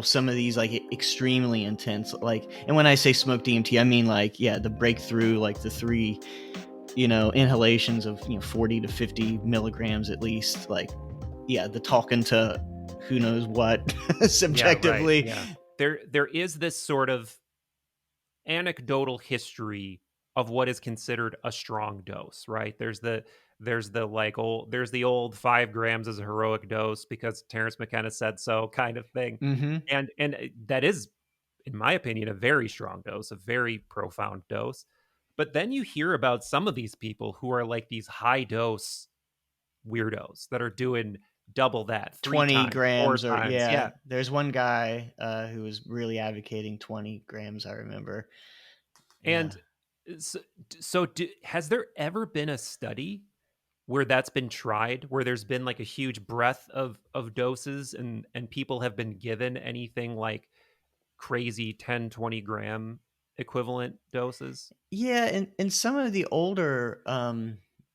some of these like extremely intense, like, and when I say smoke DMT, I mean like, yeah, the breakthrough, like the 3, inhalations of, 40 to 50 milligrams at least, like, yeah, the talking to who knows what Yeah, right. subjectively. Yeah. There is this sort of anecdotal history of what is considered a strong dose, right? There's the old 5 grams as a heroic dose because Terrence McKenna said so kind of thing. Mm-hmm. And that is, in my opinion, a very strong dose, a very profound dose. But then you hear about some of these people who are like these high dose weirdos that are doing double that, 3 20 times, 4 grams, or times. yeah, Yeah. there's one guy who was really advocating 20 grams, I remember. Yeah. And so, has there ever been a study where that's been tried, where there's been like a huge breadth of doses and people have been given anything like crazy 10, 20 gram equivalent doses? Yeah, and some of the older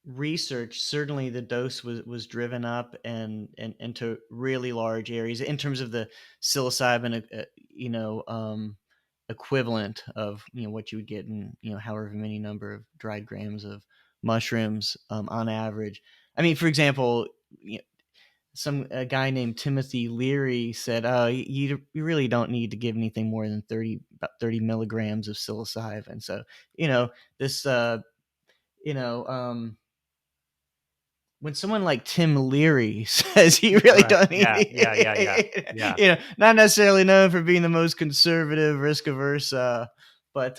research, certainly the dose was driven up and into really large areas in terms of the psilocybin, equivalent of, what you would get in, however many number of dried grams of mushrooms on average. I mean, for example, some a guy named Timothy Leary said, "Oh, you really don't need to give anything more than 30 milligrams of psilocybin." So, this, you know, um, when someone like Tim Leary says you really Right. don't Yeah. Yeah. Yeah. Yeah. need, Yeah. not necessarily known for being the most conservative, risk averse, but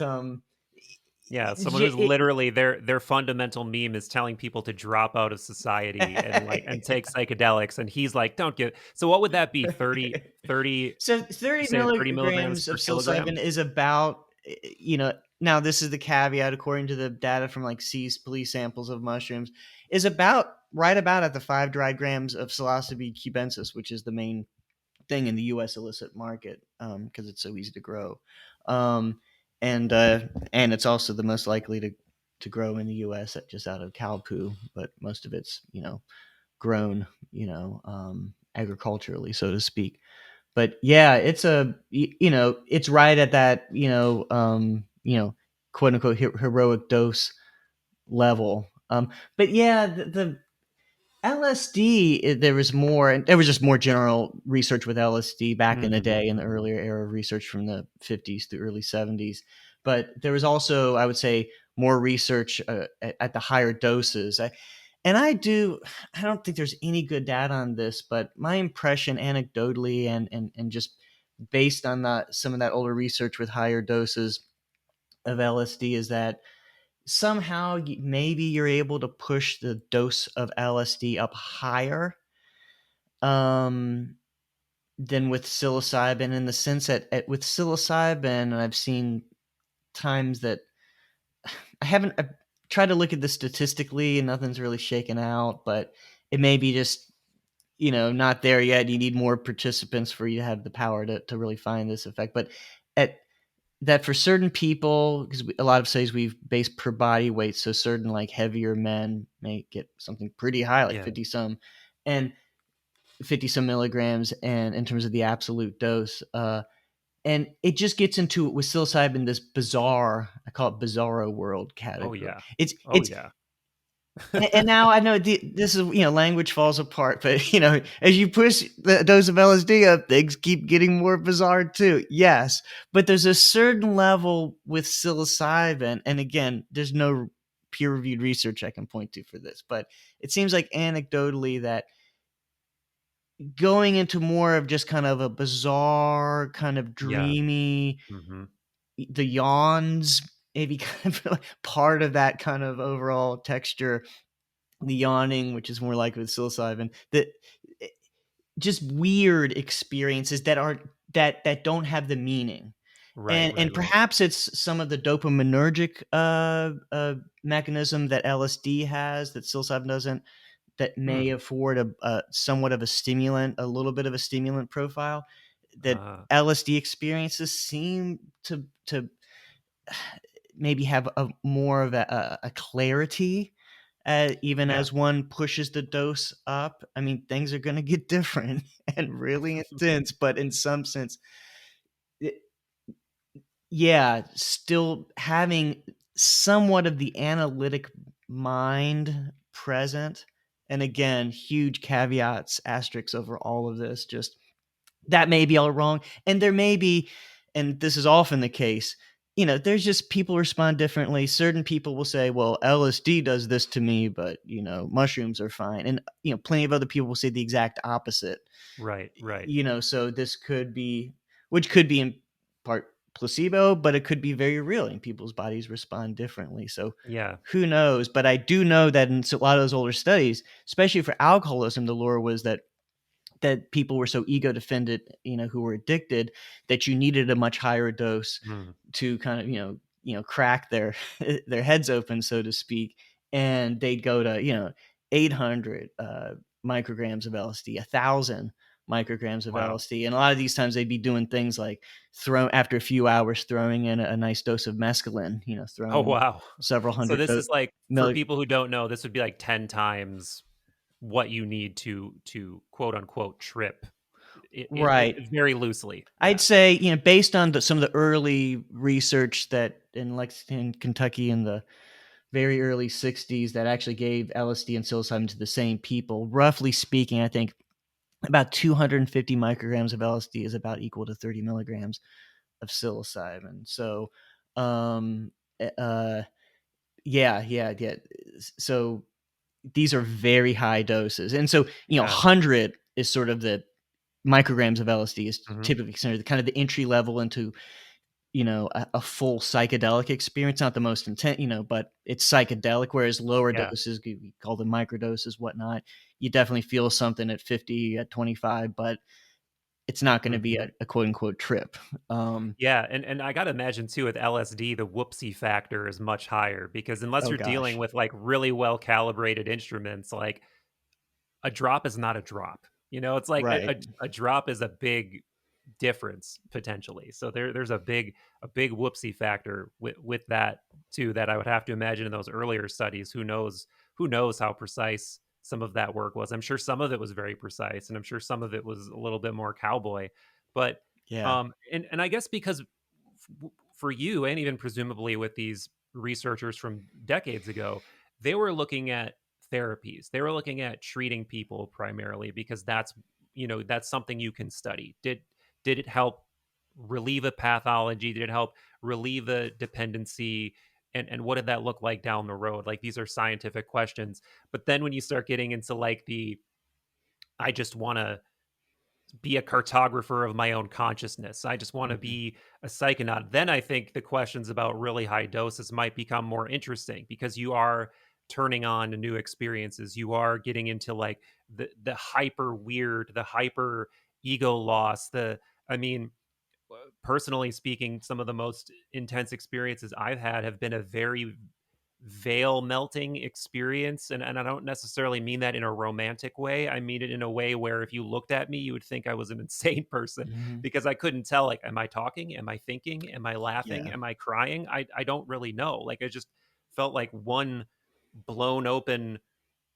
Yeah, someone who's literally their fundamental meme is telling people to drop out of society and take psychedelics, and he's like, "Don't get." So what would that be? 30? So You 30 say 30 milligrams milligrams per of kilogram? psilocybin is about, now this is the caveat according to the data from like seized police samples of mushrooms, is about right about at the 5 dry grams of psilocybe cubensis, which is the main thing in the U.S. illicit market because it's so easy to grow, um, and it's also the most likely to grow in the U.S. Just out of cow poo, but most of it's grown agriculturally, so to speak. But yeah, it's right at that quote unquote heroic dose level. But yeah, the LSD, there was more, and there was just more general research with LSD back in the Mhm, day, in the mhm. earlier era of research from the 50s to early 70s. But there was also, I would say, more research at the higher doses. I don't think there's any good data on this, but my impression anecdotally and just based on some of that older research with higher doses of LSD is that somehow maybe you're able to push the dose of LSD up higher um, than with psilocybin, in the sense that with psilocybin, and I've seen times that I've tried to look at this statistically and nothing's really shaken out, but it may be just, not there yet. You need more participants for you to have the power to really find this effect. But at that for certain people, because a lot of studies we've based per body weight, so certain like heavier men may get something pretty high, like Yeah. 50 some, and 50 some milligrams, and in terms of the absolute dose. And it just gets into, with psilocybin, this bizarre, I call it bizarro world Oh, category. yeah. Oh, It's yeah. and now I know this is, language falls apart, but as you push the dose of LSD up, things keep getting more bizarre too. Yes, but there's a certain level with psilocybin, and again, there's no peer-reviewed research I can point to for this, but it seems like anecdotally that going into more of just kind of a bizarre, kind of Yeah. dreamy, Mhm. the yawns maybe kind of like part of that kind of overall texture, the yawning, which is more like with psilocybin, that just weird experiences that are that don't have the meaning. Right, And right, right. perhaps it's some of the dopaminergic mechanism that LSD has that psilocybin doesn't, that may Hmm. afford a somewhat of a stimulant, a little bit of a stimulant profile that Ah, LSD experiences seem to maybe have a more of a clarity, even Yeah. as one pushes the dose up. I mean, things are going to get different and really intense, but in some sense, it, yeah, still having somewhat of the analytic mind present. And again, huge caveats, asterisks over all of this. Just that may be all wrong. And there may be, and this is often the case, there's just people respond differently. Certain people will say, well, LSD does this to me, but, mushrooms are fine. And, plenty of other people will say the exact opposite. Right, right. So this could be, which could be in part placebo, but it could be very real and people's bodies respond differently. So Yeah. who knows? But I do know that in a lot of those older studies, especially for alcoholism, the lore was that people were so ego defended, who were addicted, that you needed a much higher dose Mm. to kind of, crack their their heads open, so to speak. And they'd go to, 800 micrograms of LSD, 1,000 micrograms of Wow. LSD. And a lot of these times they'd be doing things like after a few hours, throwing in a nice dose of mescaline, Oh, throwing in wow. several So hundred this is like, for milli. people who don't know, this would be like 10 times what you need to quote unquote trip. Right. Very loosely. I'd Yeah. say, based on some of the early research that in Lexington, Kentucky, in the very early 60s, that actually gave LSD and psilocybin to the same people, roughly speaking, I think about 250 micrograms of LSD is about equal to 30 milligrams of psilocybin. So, um, eh, yeah, yeah, yeah. So these are very high doses. And so, Yeah. 100 is sort of the micrograms of LSD is Mhm. typically considered kind of the entry level into, a full psychedelic experience. Not the most intense, but it's psychedelic, whereas lower Yeah. doses, we call them microdoses, whatnot. You definitely feel something at 50, at 25, but it's not going to be Mhm. a quote unquote trip. Um, Yeah, and I gotta imagine too with LSD, the whoopsie factor is much higher because unless oh you're dealing gosh. with like really well calibrated instruments, like a drop is not a drop. It's like Right. a drop is a big difference potentially. So there's a big whoopsie factor with that too, that I would have to imagine in those earlier studies. Who knows how precise some of that work was. I'm sure some of it was very precise, and I'm sure some of it was a little bit more cowboy. But Yeah. and I guess because for you, and even presumably with these researchers from decades ago, they were looking at therapies. They were looking at treating people primarily because that's something you can study. Did it help relieve a pathology? Did it help relieve a dependency? And what did that look like down the road? Like, these are scientific questions. But then when you start getting into like the I just want to be a cartographer of my own consciousness, I just want to Mhm. be a psychonaut, then I think the questions about really high doses might become more interesting because you are turning on to new experiences. You are getting into like the hyper weird, the hyper ego loss, the I mean, personally speaking, some of the most intense experiences I've had have been a very veil melting experience. And I don't necessarily mean that in a romantic way. I mean it in a way where if you looked at me, you would think I was an insane person Mhm. because I couldn't tell, like, am I talking? Am I thinking? Am I laughing? Yeah. Am I crying? I don't really know. Like, I just felt like one blown open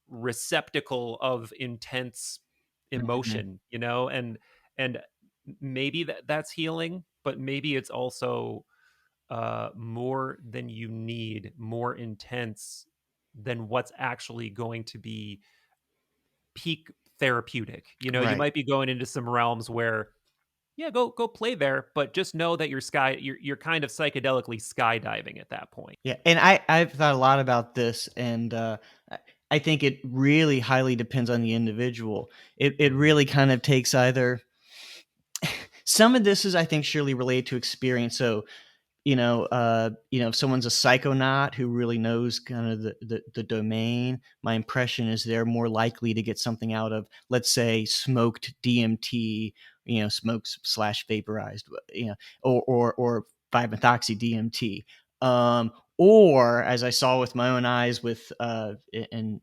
receptacle of intense Mhm. emotion, and maybe that's healing, but maybe it's also more than you need, more intense than what's actually going to be peak therapeutic. You Right. might be going into some realms where, yeah, go play there, but just know that you're kind of psychedelically skydiving at that point. Yeah, and I've thought a lot about this, and I think it really highly depends on the individual. It Mhm. really kind of takes either some of this is, I think, surely related to experience. So, if someone's a psychonaut who really knows kind of the domain, my impression is they're more likely to get something out of, let's say, smoked DMT, smoked slash vaporized, or 5-methoxy DMT, or as I saw with my own eyes with in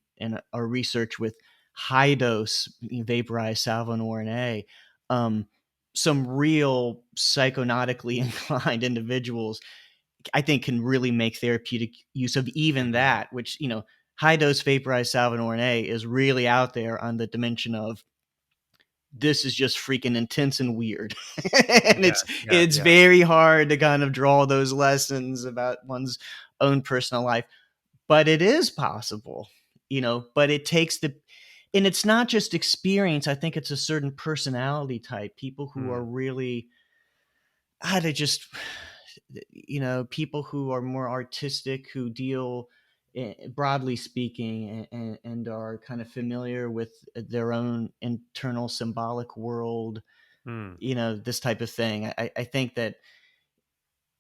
our research with high dose vaporized salvinorin A. Some real psychonautically inclined individuals, I think, can really make therapeutic use of even Mhm. that, which, high dose vaporized salvinorin A is really out there on the dimension of this is just freaking intense and weird. And Yeah, yeah, it's yeah. very hard to kind of draw those lessons about one's own personal life, but it is possible, but it takes and it's not just experience. I think it's a certain personality type, people who are Mm, really how to just people who are more artistic, who deal broadly speaking, and are kind of familiar with their own internal symbolic world, mm, this type of thing. I think that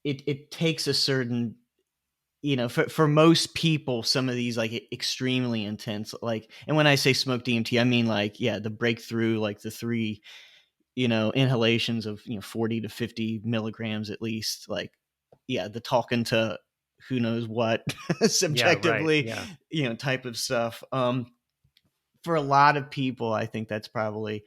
it takes a certain, for most people, some of these like extremely intense, like, and when I say smoke DMT, I mean like, yeah, the breakthrough, like the three, inhalations of, 40 to 50 milligrams at least, like, yeah, the talking to who knows what yeah, right, subjectively, yeah. type of stuff. For a lot of people, I think that's probably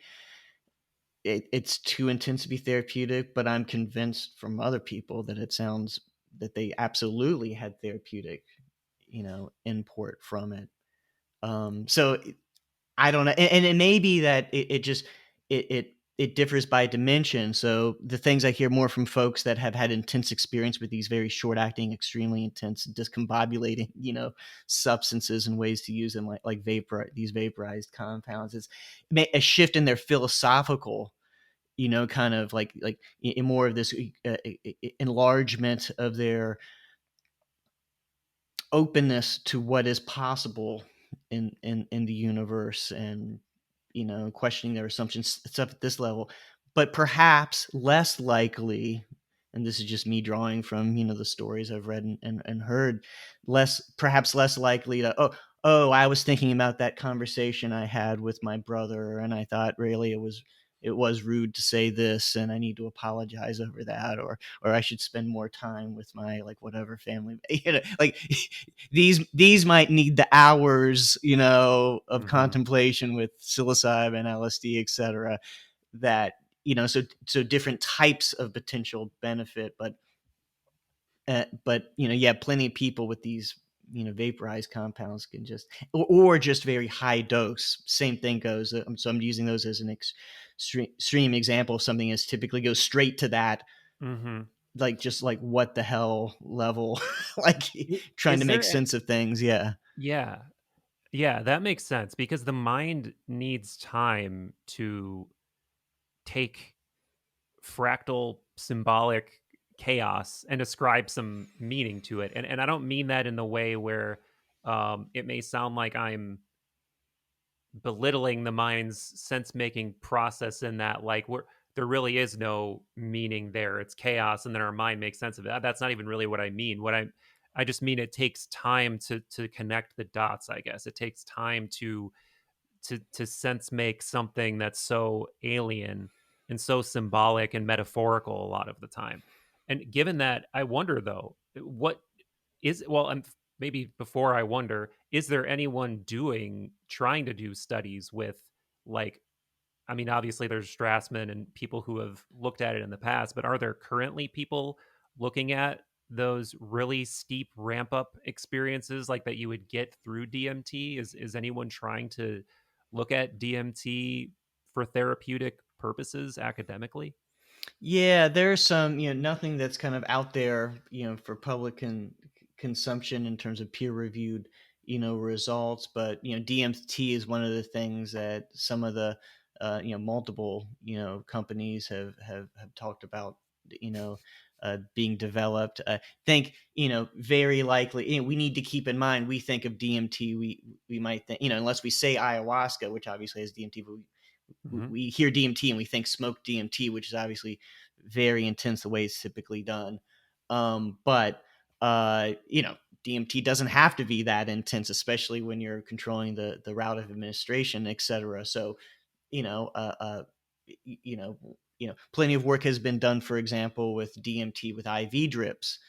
it's too intense to be therapeutic, but I'm convinced from other people that it sounds that they absolutely had therapeutic, import from it. So I don't know, and it may be that it just it differs by dimension. So the things I hear more from folks that have had intense experience with these very short acting, extremely intense, discombobulating, substances and ways to use them, like these vaporized compounds, is a shift in their philosophical, kind of like in more of this enlargement of their openness to what is possible in the universe, and questioning their assumptions, stuff at this level, but perhaps less likely, and this is just me drawing from the stories I've read and heard, perhaps less likely to, oh, I was thinking about that conversation I had with my brother, and I thought really it was rude to say this, and I need to apologize over that, or I should spend more time with my, like, whatever family, like, these might need the hours, of Mhm. contemplation with psilocybin, LSD, etc. That, so different types of potential benefit, but yeah, plenty of people with these, vaporized compounds can just, or just very high dose. Same thing goes. So I'm using those as an extreme example of something that typically goes straight to that, Mhm. like, just like what the hell level, like trying to Is make there a sense of things. Yeah. Yeah. Yeah, that makes sense because the mind needs time to take fractal symbolic chaos and ascribe some meaning to it. And I don't mean that in the way where it may sound like I'm belittling the mind's sense making process in that like there really is no meaning there. It's chaos and then our mind makes sense of it. That's not even really what I mean. I just mean it takes time to connect the dots, I guess. It takes time to sense make something that's so alien and so symbolic and metaphorical a lot of the time. And given that, I wonder though, what is well, and maybe before I wonder, is there anyone trying to do studies with like I mean, obviously there's Strassman and people who have looked at it in the past, but are there currently people looking at those really steep ramp up experiences like that you would get through DMT? Is anyone trying to look at DMT for therapeutic purposes academically? Yeah, there's some, nothing that's kind of out there, for public consumption in terms of peer reviewed, results. But, DMT is one of the things that some of the, multiple, companies have talked about, being developed. I think, very likely, we need to keep in mind, we think of DMT, we might think, unless we say ayahuasca, which obviously has DMT, but Hmm. we hear DMT and we think smoked DMT, which is obviously very intense the way it's typically done. But DMT doesn't have to be that intense, especially when you're controlling the route of administration, etc. So you know, uh, uh, you know, plenty of work has been done, for example, with DMT with IV drips.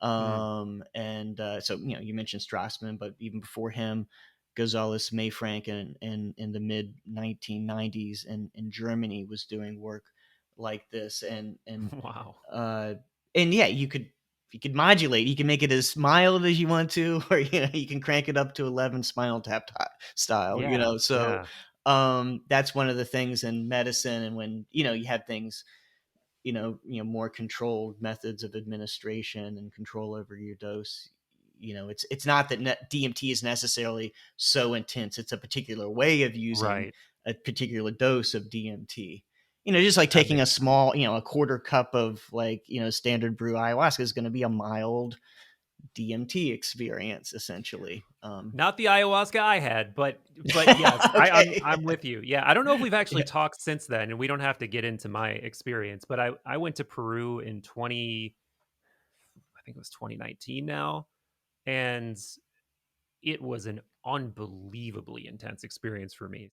Mm. And so, you mentioned Strassman, but even before him, Gonzalez Mayfrank in the mid 1990s in Germany was doing work like this. And Wow. uh, and yeah, you could. you can modulate. You can make it as mild as you want to, or you can crank it up to 11 Spinal Tap style. Yeah, So yeah. that's one of the things in medicine. And when you have things, more controlled methods of administration and control over your dose. It's not that DMT is necessarily so intense. It's a particular way of using Right. a particular dose of DMT. Just like That taking a makes sense. small, a quarter cup of like, standard brew ayahuasca is going to be a mild DMT experience, essentially. Not the ayahuasca I had, but yes, Okay. I'm with you. Yeah, I don't know if we've actually Yeah. talked since then, and we don't have to get into my experience, but I went to Peru in 20, I think it was 2019 now, and it was an unbelievably intense experience for me.